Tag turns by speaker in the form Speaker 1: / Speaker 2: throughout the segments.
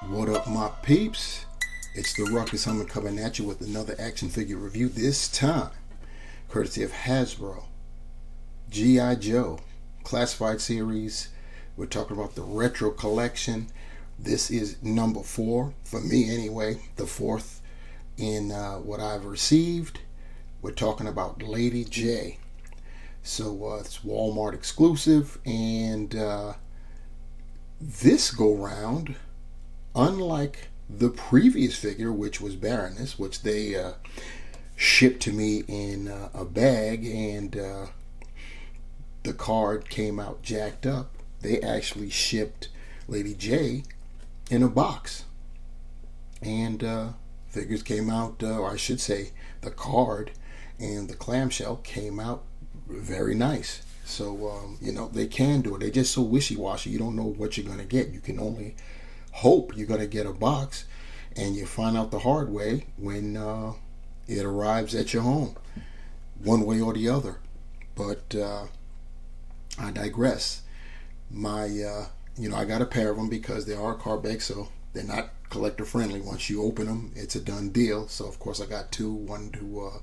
Speaker 1: What up, my peeps? It's the Ruckus Hummer coming at you with another action figure review, this time courtesy of Hasbro. G.I. Joe Classified Series. We're talking about the Retro Collection. This is number 4, for me anyway, the 4th in what I've received. We're talking about Lady Jaye. So it's Walmart exclusive, and this go round, unlike the previous figure, which was Baroness, which they shipped to me in a bag, and the card came out jacked up. They actually shipped Lady Jaye in a box, and figures came out, or I should say the card and the clamshell came out very nice. So you know, they can do it. They're just so wishy-washy. You don't know what you're going to get. You can only hope you're going to get a box, and you find out the hard way when it arrives at your home, one way or the other. But I digress. I got a pair of them because they are Cardback, so they're not collector friendly. Once you open them, it's a done deal. So of course I got two, one to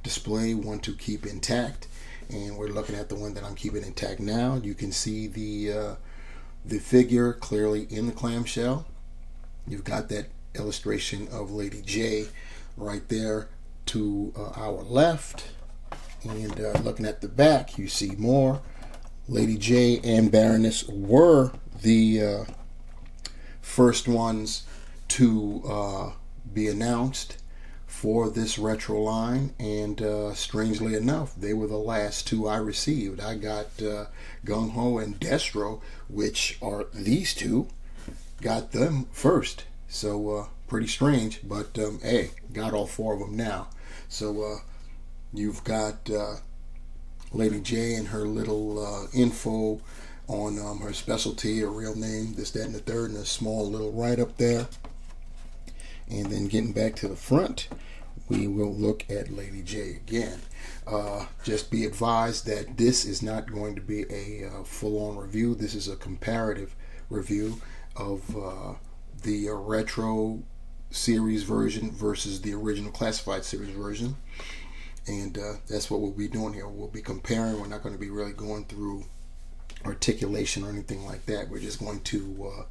Speaker 1: display, one to keep intact, and we're looking at the one that I'm keeping intact now. You can see the figure clearly in the clamshell. You've got that illustration of Lady Jaye right there to our left, and looking at the back, you see more. Lady Jaye and Baroness were the first ones to be announced for this retro line, and strangely enough, they were the last two I received. I got Gung Ho and Destro, which are these two, got them first. So pretty strange, but hey, got all 4 of them now. So you've got Lady Jaye and her little info on her specialty, her real name, this, that, and the third, and a small little write-up there. And then getting back to the front, we will look at Lady Jaye again. Just be advised that this is not going to be a full-on review. This is a comparative review of the retro series version versus the original classified series version. And that's what we'll be doing here. We'll be comparing. We're not going to be really going through articulation or anything like that. We're just going to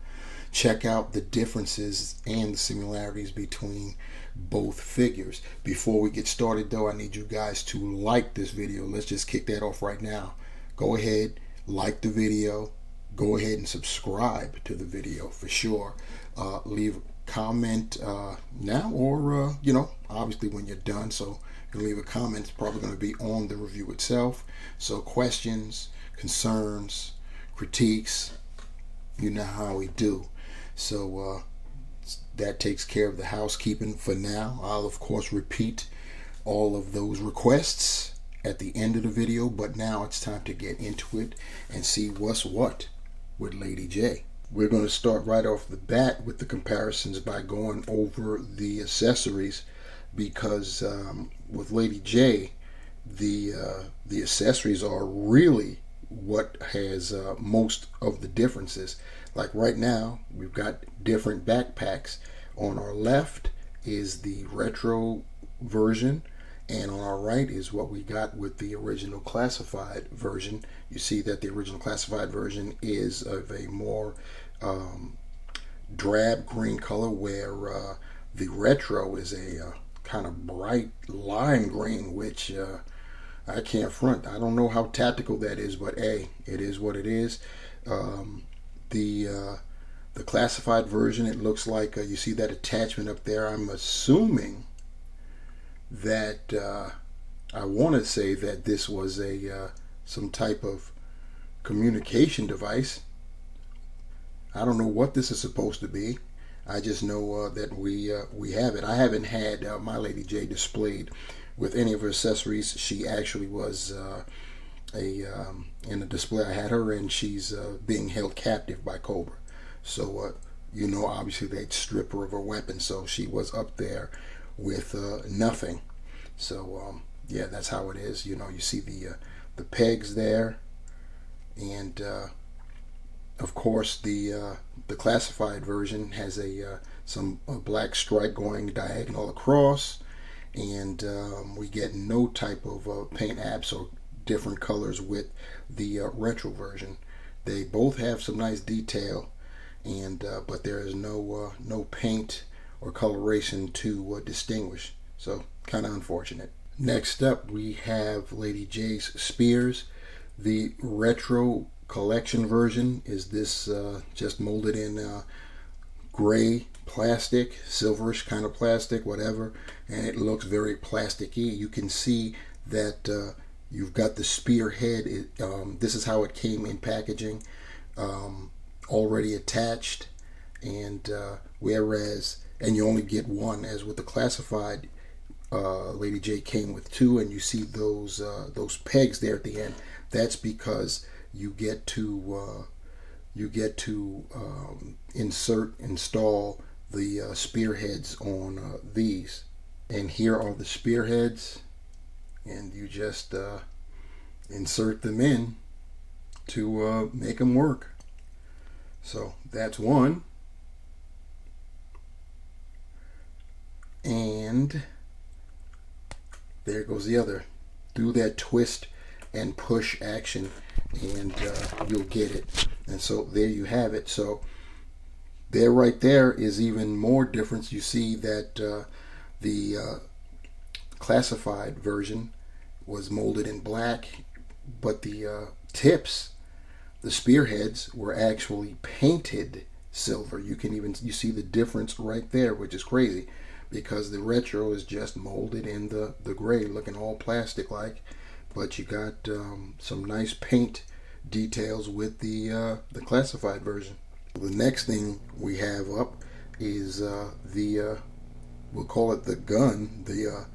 Speaker 1: check out the differences and the similarities between both figures. Before we get started though, I need you guys to like this video. Let's just kick that off right now. Go ahead, like the video. Go ahead and subscribe to the video for sure. Leave a comment now, or obviously when you're done. So you can leave a comment. It's probably going to be on the review itself. So questions, concerns, critiques, you know how we do. So that takes care of the housekeeping for now. I'll of course repeat all of those requests at the end of the video, but now it's time to get into it and see what's what with Lady Jaye. We're going to start right off the bat with the comparisons by going over the accessories, because with Lady Jaye, the accessories are really what has most of the differences. Like right now, we've got different backpacks. On our left is the retro version, and on our right is what we got with the original classified version. You see that the original classified version is of a more drab green color, where the retro is a kind of bright lime green, which I can't front. I don't know how tactical that is, but hey, it is what it is. The classified version, it looks like you see that attachment up there. I'm assuming that I want to say that this was a some type of communication device. I don't know what this is supposed to be. I just know that we have it. I haven't had my Lady Jaye displayed with any of her accessories. She actually was in a display I had her in. She's being held captive by Cobra. So obviously they'd strip her of her weapon, so she was up there with nothing. So yeah, that's how it is. You see the pegs there, and Of course, the classified version has a black stripe going diagonal across, and we get no type of paint apps or different colors with the retro version. They both have some nice detail, and but there is no paint or coloration to distinguish. So kind of unfortunate. Next up, we have Lady Jaye's spears. The retro collection version is this just molded in gray plastic, silverish kind of plastic, whatever, and it looks very plasticky. You can see that you've got the spearhead. This is how it came in packaging, already attached, and and you only get one, as with the classified. Lady Jaye came with two, and you see those pegs there at the end. That's because you get to install the spearheads on these, and here are the spearheads, and you just insert them in to make them work. So that's one, and there goes the other. Do that twist and push action, and you'll get it. And so there you have it. So there, right there, is even more difference. You see that the classified version was molded in black, but the tips, the spearheads, were actually painted silver. You see the difference right there, which is crazy, because the retro is just molded in the gray, looking all plastic like, but you got some nice paint details with the classified version. The next thing we have up is we'll call it the gun, the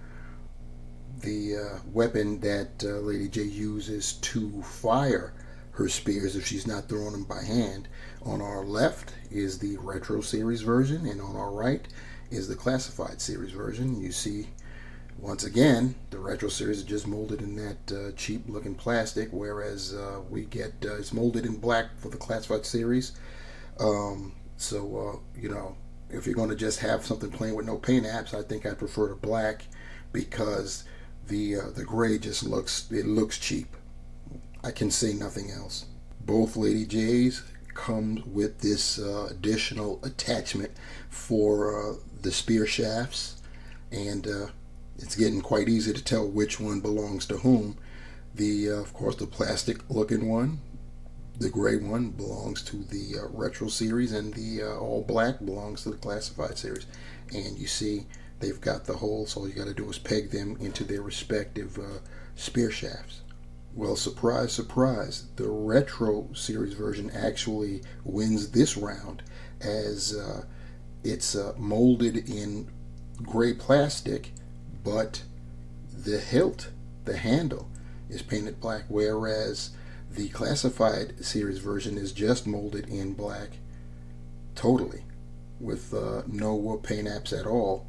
Speaker 1: weapon that Lady Jaye uses to fire her spears if she's not throwing them by hand. On our left is the retro series version, and on our right is the classified series version. You see, once again, the retro series is just molded in that cheap looking plastic, whereas we get it's molded in black for the classified series. You know, if you're going to just have something plain with no paint apps, I think I prefer the black, because the gray just looks cheap. I can say nothing else. Both Lady Jaye's come with this additional attachment for the spear shafts, and it's getting quite easy to tell which one belongs to whom. Of course, the plastic looking one, the gray one, belongs to the retro series, and the all black belongs to the classified series. And you see they've got the holes, so all you got to do is peg them into their respective spear shafts. Well, surprise, surprise, the retro series version actually wins this round, as it's molded in gray plastic, but the hilt, the handle, is painted black, whereas the classified series version is just molded in black totally, with no paint apps at all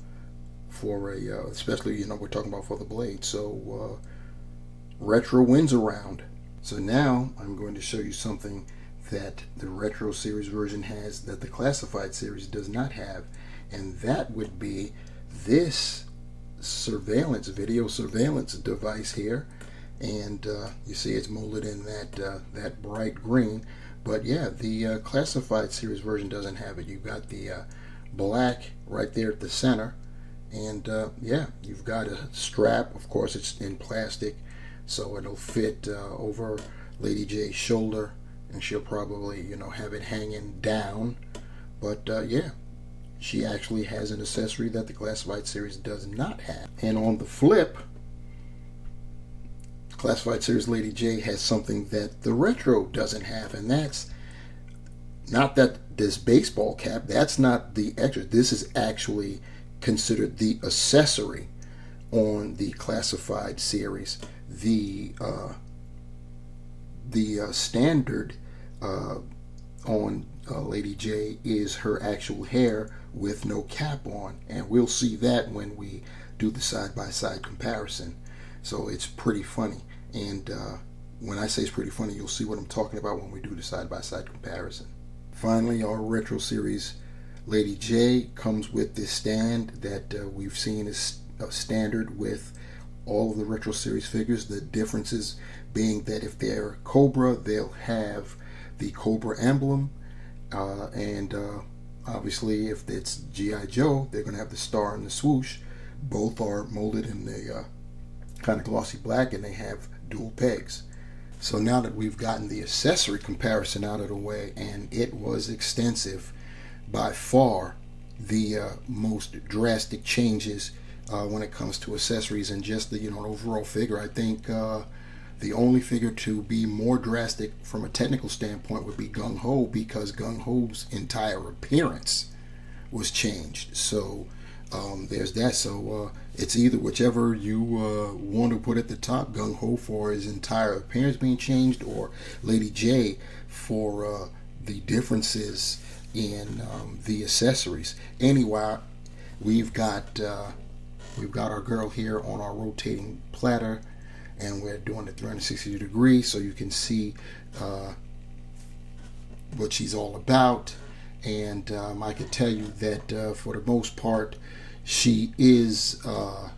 Speaker 1: for especially, you know, we're talking about for the blade. So retro wins a round. So now I'm going to show you something that the retro series version has that the classified series does not have, and that would be this video surveillance device here. And you see it's molded in that bright green, but yeah, the classified series version doesn't have it. You've got the black right there at the center, and yeah, you've got a strap. Of course, it's in plastic, so it'll fit over Lady Jaye's shoulder, and she'll probably, you know, have it hanging down. But yeah, she actually has an accessory that the classified series does not have. And on the flip, classified series Lady Jaye has something that the retro doesn't have, and that's not that this baseball cap, that's not the extra. This is actually considered the accessory on the classified series. The standard on Lady Jaye is her actual hair with no cap on, and we'll see that when we do the side-by-side comparison. So it's pretty funny, and when I say it's pretty funny, you'll see what I'm talking about when we do the side-by-side comparison. Finally, our Retro Series Lady Jaye comes with this stand that we've seen is standard with all of the Retro Series figures. The differences being that if they're Cobra, they'll have the Cobra emblem, and obviously if it's G.I. Joe, they're going to have the star and the swoosh. Both are molded in the kind of glossy black, and they have dual pegs. So now that we've gotten the accessory comparison out of the way, and it was extensive, by far the most drastic changes when it comes to accessories and just the overall figure. I think the only figure to be more drastic from a technical standpoint would be Gung Ho, because Gung Ho's entire appearance was changed. So there's that. So it's either whichever you want to put at the top, Gung Ho for his entire appearance being changed, or Lady Jaye for the differences in the accessories. Anyway, we've got our girl here on our rotating platter, and we're doing the 360 degrees so you can see what she's all about. And I can tell you that for the most part, she is more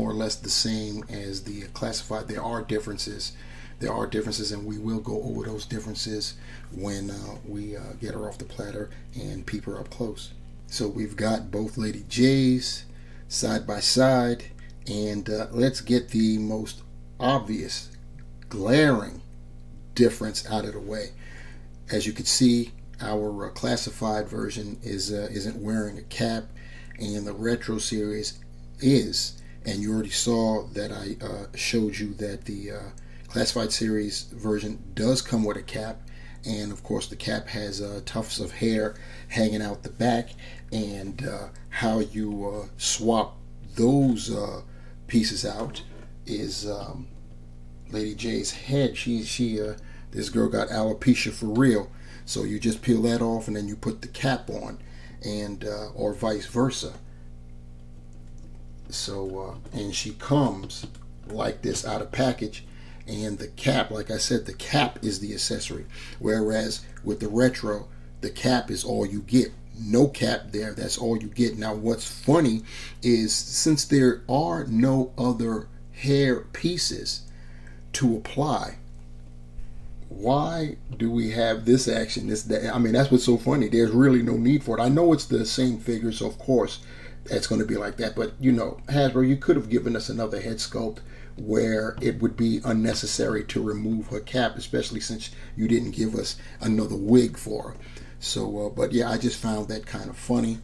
Speaker 1: or less the same as the classified. There are differences, and we will go over those differences when we get her off the platter and peep her up close. So we've got both Lady Jayes side by side, and let's get the most obvious, glaring difference out of the way. As you can see, our classified version isn't wearing a cap, and the Retro Series is. And you already saw that I showed you that the classified series version does come with a cap, and of course the cap has tufts of hair hanging out the back. And how you swap those pieces out is Lady Jaye's head. This girl got alopecia for real. So you just peel that off and then you put the cap on, and or vice versa. So and she comes like this out of package, and the cap, like I said, the cap is the accessory. Whereas with the Retro, the cap is all you get. No cap there, that's all you get. Now what's funny is, since there are no other hair pieces to apply, why do we have this action? I mean, that's what's so funny. There's really no need for it. I know it's the same figure, so of course that's going to be like that. But Hasbro, you could have given us another head sculpt where it would be unnecessary to remove her cap, especially since you didn't give us another wig for her. So, but yeah, I just found that kind of funny.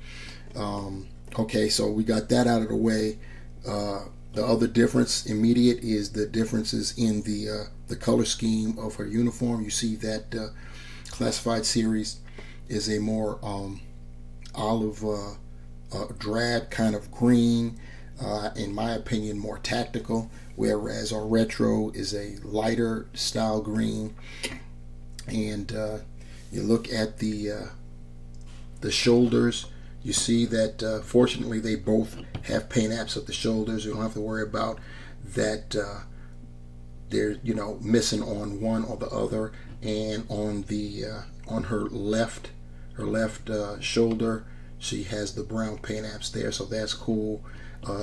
Speaker 1: Okay, so we got that out of the way. The other difference, immediate, is the differences in the color scheme of her uniform. You see that classified series is a more olive drab kind of green, in my opinion more tactical, whereas our Retro is a lighter style green. And you look at the shoulders, you see that fortunately they both have paint apps at the shoulders. You don't have to worry about that they're missing on one or the other. And on the on her left shoulder, she has the brown paint apps there, so that's cool.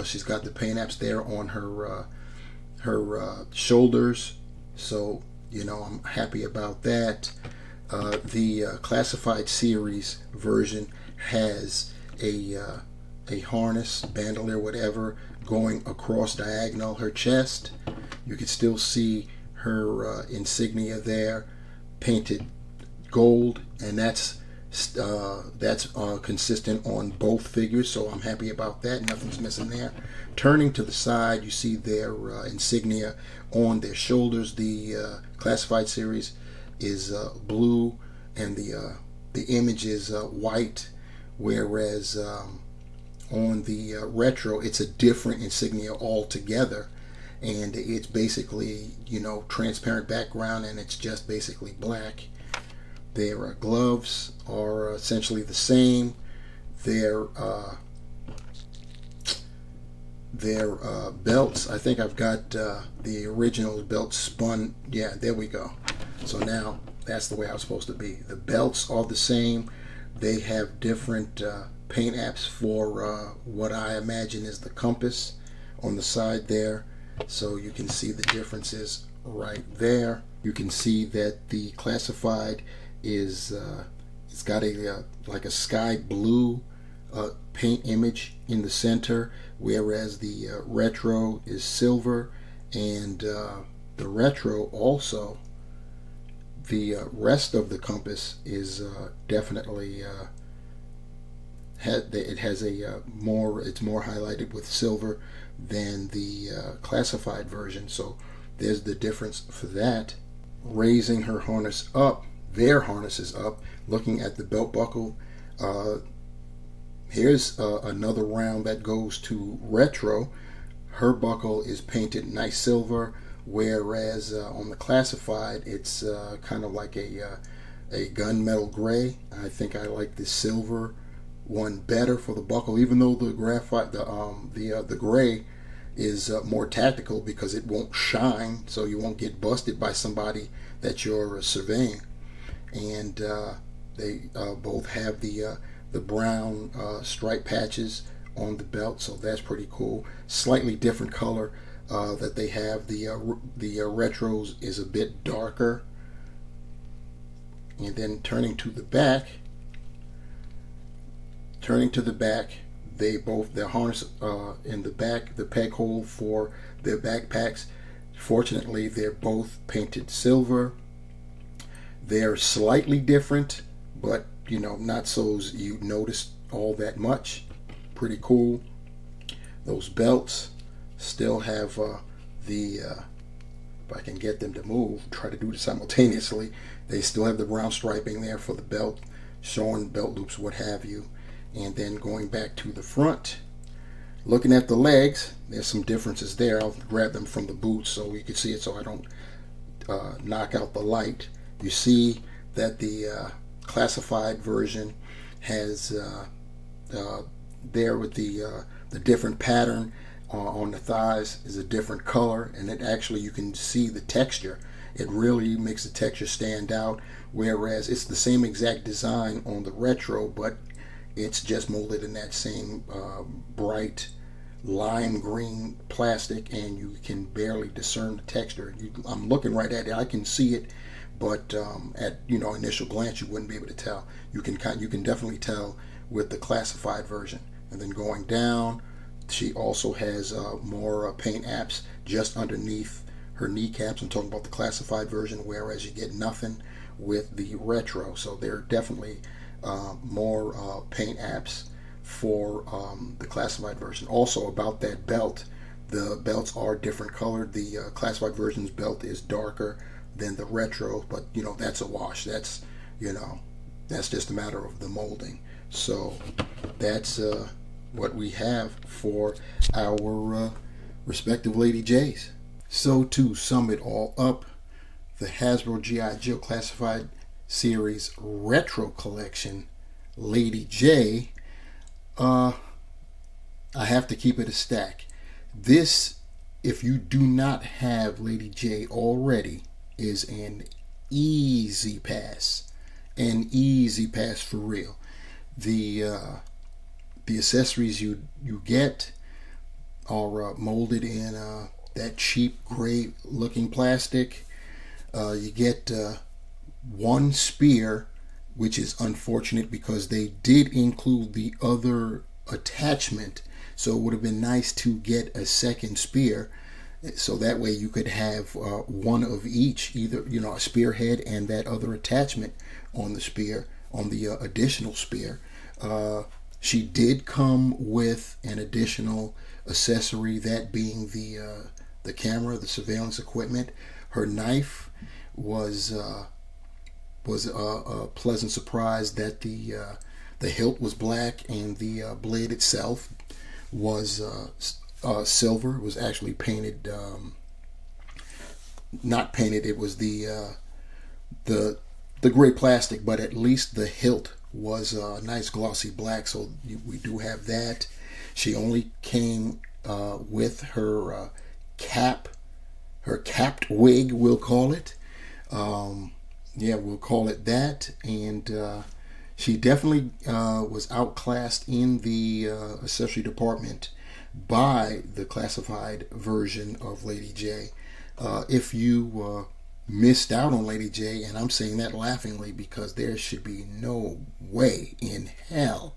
Speaker 1: She's got the paint apps there on her shoulders, so I'm happy about that. The classified series version has a harness, bandolier, whatever, going across diagonal her chest. You can still see her insignia there, painted gold, and that's consistent on both figures, so I'm happy about that. Nothing's missing there. Turning to the side, you see their insignia on their shoulders. The classified series is blue, and the image is white, whereas on the Retro it's a different insignia altogether, and it's basically transparent background, and it's just basically black. Their gloves are essentially the same. Their belts, I think I've got the original belt spun. Yeah, there we go. So now that's the way I was supposed to be. The belts are the same. They have different paint apps for what I imagine is the compass on the side there. So you can see the differences right there. You can see that the classified is it's got a like a sky blue paint image in the center, whereas the retro is silver, and the retro also, the rest of the compass is definitely it has a more, it's more highlighted with silver than the classified version. So there's the difference for that. Raising her harness up, their harnesses up, looking at the belt buckle. Here's another round that goes to retro. Her buckle is painted nice silver, whereas on the classified it's kind of like a gunmetal gray. I think I like the silver one better for the buckle, even though the graphite, the gray is more tactical because it won't shine, so you won't get busted by somebody that you're surveying. And they both have the brown stripe patches on the belt, so that's pretty cool. Slightly different color that they have. The retros is a bit darker. And then turning to the back, they both, their harness in the back, the peg hole for their backpacks, fortunately they're both painted silver. They're slightly different, but you know, not so you notice all that much. Pretty cool. Those belts still have if I can get them to move, try to do it simultaneously, they still have the brown striping there for the belt, showing belt loops, what have you. And then going back to the front, looking at the legs, there's some differences there. I'll grab them from the boots so you can see it, so I don't knock out the light. You see that the classified version has there with the different pattern on the thighs is a different color, and it actually, you can see the texture. It really makes the texture stand out, whereas it's the same exact design on the retro, but it's just molded in that same bright lime green plastic, and you can barely discern the texture. I'm looking right at it, I can see it, but at initial glance you wouldn't be able to tell. You can definitely tell with the classified version. And then going down, she also has more paint apps just underneath her kneecaps. I'm talking about the classified version, whereas you get nothing with the retro. So there are definitely more paint apps for the classified version. Also about that belt, the belts are different colored. The classified version's belt is darker than the retro, but that's a wash. That's that's just a matter of the molding. So that's what we have for our respective Lady Jays. So to sum it all up, the Hasbro G.I. Joe Classified Series Retro Collection Lady Jaye, I have to keep it a stack. This, if you do not have Lady Jaye already, is an easy pass. An easy pass for real. The accessories you get are molded in that cheap gray looking plastic. You get one spear, which is unfortunate because they did include the other attachment, so it would have been nice to get a second spear, so that way you could have one of each, either a spearhead and that other attachment on the spear, on the additional spear. She did come with an additional accessory, that being the camera, the surveillance equipment. Her knife was a pleasant surprise that the hilt was black and the blade itself was silver. It was actually painted, not painted. It was the gray plastic, but at least the hilt was a nice glossy black. So we do have that. She only came with her cap, her capped wig, we'll call it. Yeah, we'll call it that. And she definitely was outclassed in the accessory department by the classified version of Lady Jaye. If you missed out on Lady Jaye, and I'm saying that laughingly because there should be no way in hell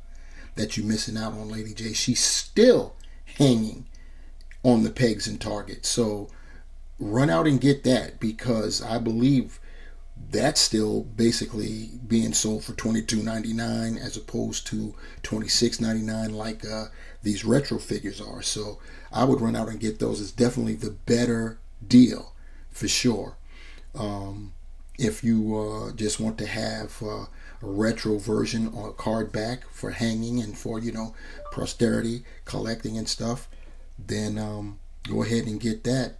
Speaker 1: that you're missing out on Lady Jaye. She's still hanging on the pegs in Target. So run out and get that, because I believe that's still basically being sold for $22.99 as opposed to $26.99 like these retro figures are. So I would run out and get those. It's definitely the better deal for sure. If you just want to have a retro version or a card back for hanging and for, posterity collecting and stuff, then go ahead and get that.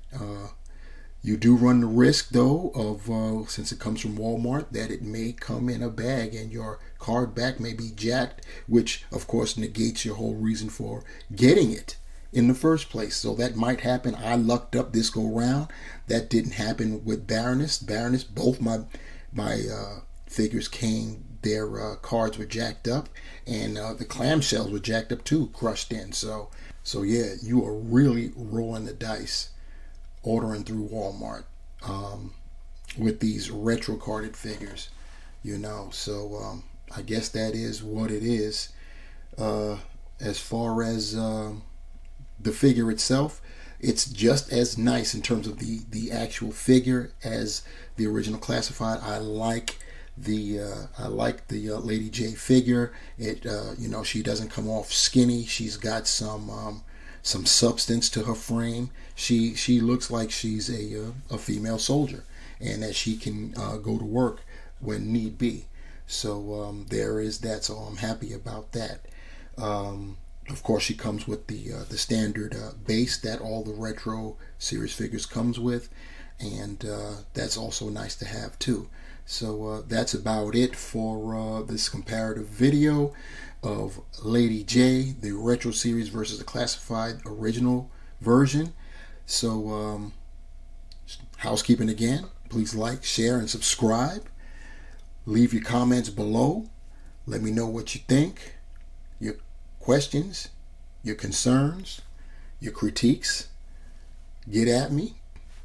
Speaker 1: You do run the risk, though, of since it comes from Walmart, that it may come in a bag and your card back may be jacked, which of course negates your whole reason for getting it in the first place. So that might happen. I lucked up this go round. That didn't happen with Baroness. Both my figures came. Their cards were jacked up, and the clamshells were jacked up too, crushed in. So yeah, you are really rolling the dice ordering through Walmart with these retro carded figures, So I guess that is what it is. As far as the figure itself, it's just as nice in terms of the actual figure as the original classified. I like the Lady Jaye figure. It she doesn't come off skinny. She's got some substance to her frame. She looks like she's a female soldier, and that she can go to work when need be. So there is that. So I'm happy about that. Of course, she comes with the standard base that all the retro series figures comes with, and that's also nice to have too. So that's about it for this comparative video of Lady Jaye, the retro series versus the classified original version. So housekeeping again, please like, share, and subscribe. Leave your comments below. Let me know what you think, your questions, your concerns, your critiques. Get at me.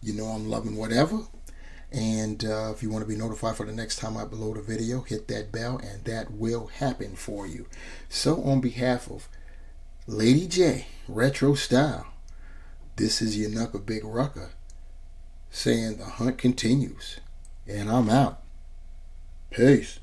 Speaker 1: I'm loving whatever. And if you want to be notified for the next time I upload a video, hit that bell, and that will happen for you. So on behalf of Lady Jaye, Retro Style, this is your Knuckle Big Rucker saying the hunt continues. And I'm out. Peace.